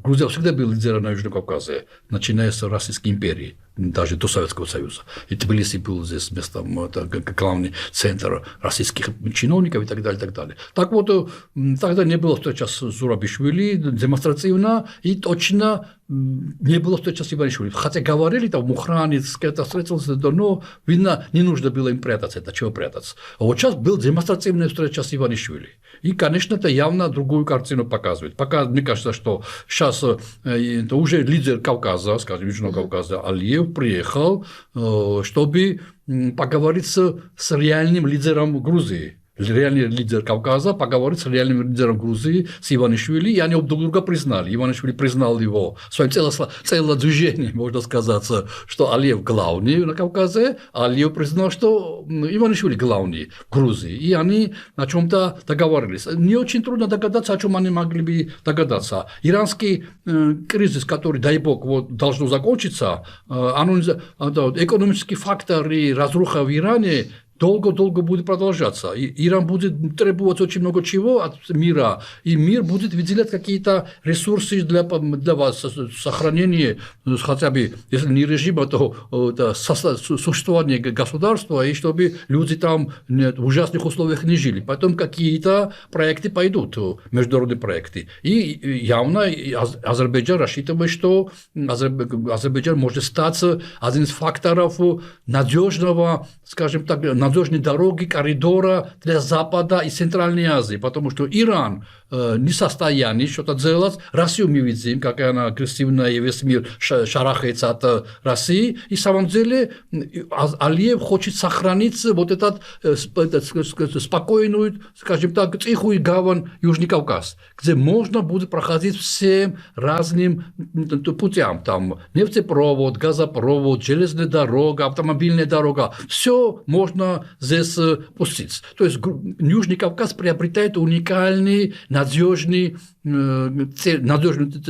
Грузия всегда была лидером на Южном Кавказе, начиная с Российской империи, даже до Советского Союза. И Тбилиси был здесь местом, главный центр российских чиновников и так далее, и так далее. Так вот, тогда не было встречи с Зурабишвили демонстративно, и точно не было встречи с Иванишвили. Хотя говорили, там, Мухранец, это встретился, но, видно, не нужно было им прятаться, это чего прятаться. А вот сейчас была демонстративная встреча с Иванишвили. И, конечно, это явно другую картину показывает. Пока, мне кажется, что сейчас уже лидер Кавказа, скажем, Южного Кавказа, Алиев, приехал, чтобы поговорить с реальным лидером Грузии. Реальный лидер Кавказа поговорит с реальным лидером Грузии, с Иванишвили, и они друг друга признали. Иванишвили признал его своим целодвижением, можно сказать, что Алиев главный на Кавказе, а Алиев признал, что Иванишвили главный в Грузии. И они о чем-то договорились. Не очень трудно догадаться, о чем они могли бы догадаться. Иранский кризис, который, дай бог, вот, должен закончиться, экономический фактор и разруха в Иране долго-долго будет продолжаться. И Иран будет требовать очень много чего от мира, и мир будет выделять какие-то ресурсы для вас, сохранения хотя бы, если не режима, то существования государства, и чтобы люди там в ужасных условиях не жили. Потом какие-то проекты пойдут, международные проекты. И явно Азербайджан рассчитывает, что Азербайджан может стать одним из факторов надежного, скажем так, надежной дороги, коридора для Запада и Центральной Азии, потому что Иран не в состоянии что-то делать. Россию мы видим, как она агрессивная, и весь мир шарахается от России. И в самом деле Алиев хочет сохранить вот этот спокойную, скажем так, тихую гавань Южный Кавказ, где можно будет проходить всем разным путям. Там нефтепровод, газопровод, железная дорога, автомобильная дорога. Все можно здесь пустить. То есть Южный Кавказ приобретает уникальный, надежную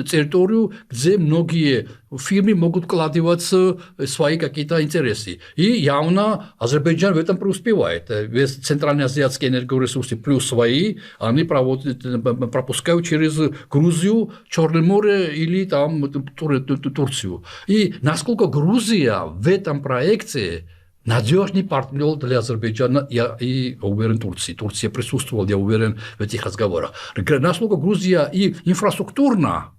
территорию, где многие фирмы могут вкладывать свои какие-то интересы. И явно Азербайджан в этом преуспевает. Весь центральноазиатские энергоресурсы плюс свои, они пропускают через Грузию, Черное море или там Турцию. И насколько Грузия в этом проекте надежный партнер для Азербайджана и, уверен, Турции. Турция присутствовала, я уверен, в этих разговорах. Насколько Грузия и инфраструктурно,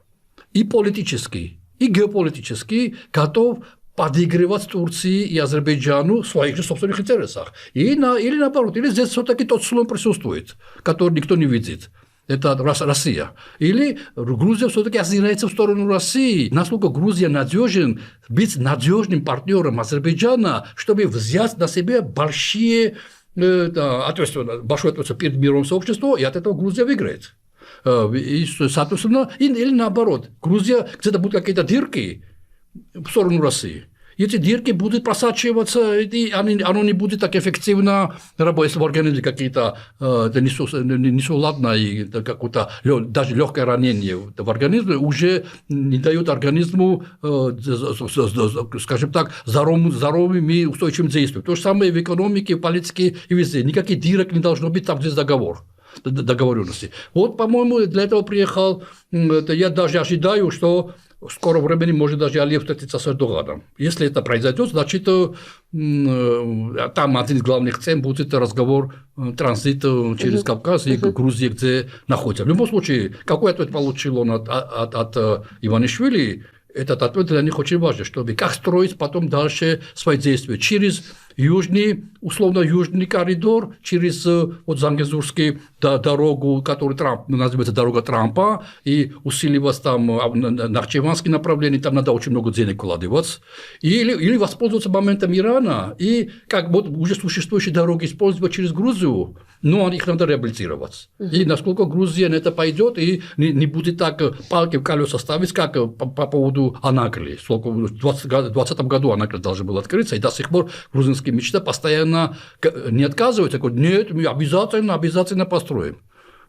и политически, и геополитически готов подыгрывать Турции и Азербайджану в своих же собственных интересах. Или наоборот, или здесь все-таки тот слон присутствует, который никто не видит. Это Россия. Или Грузия все-таки озирается в сторону России. Насколько Грузия надежен, быть надежным партнером Азербайджана, чтобы взять на себя большую ответственность перед мировым сообществом, и от этого Грузия выиграет. И, соответственно, или наоборот, Грузия где-то будут какие-то дырки в сторону России. И эти дырки будут просачиваться, и оно не будет так эффективно работать, если в организме какие-то несуладные, какое-то даже легкое ранение в организме уже не дает организму, скажем так, здоровым и устойчивым действием. То же самое в экономике, в политике и везде. Никаких дырок не должно быть там, где договоренности. Вот, по-моему, для этого приехал, я даже ожидаю, что в скором времени может даже Алиев встретиться с Эрдоганом. Если это произойдет, значит, там один из главных тем будет разговор транзит через Кавказ и Грузию, где находится. В любом случае, какой ответ получил он от Иванишвили, этот ответ для них очень важен, чтобы как строить потом дальше свои действия через условно южный коридор, через вот Зангезурскую дорогу, которую называется дорога Трампа, и усиливать там Нахчеванское направление, там надо очень много денег вкладывать, или воспользоваться моментом Ирана, и как вот уже существующие дороги использовать через Грузию, но их надо реабилитировать. И насколько Грузия на это пойдет, и не будет так палки в колеса ставить, как по поводу Анакры. В 2020 году Анакры должна была открыться, и до сих пор грузинские мечта постоянно не отказываются, говорят, нет, мы обязательно построим.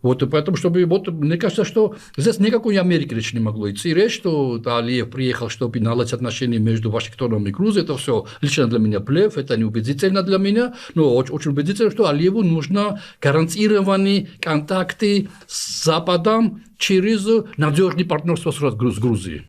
Вот, поэтому, чтобы, вот, мне кажется, что здесь никакой Америки речи не могло идти. Речь, что Алиев приехал, чтобы наладить отношения между Вашингтоном и Грузией, это все лично для меня блеф, это неубедительно для меня, но очень, очень убедительно, что Алиеву нужно гарантированные контакты с Западом через надежное партнерство с Грузией.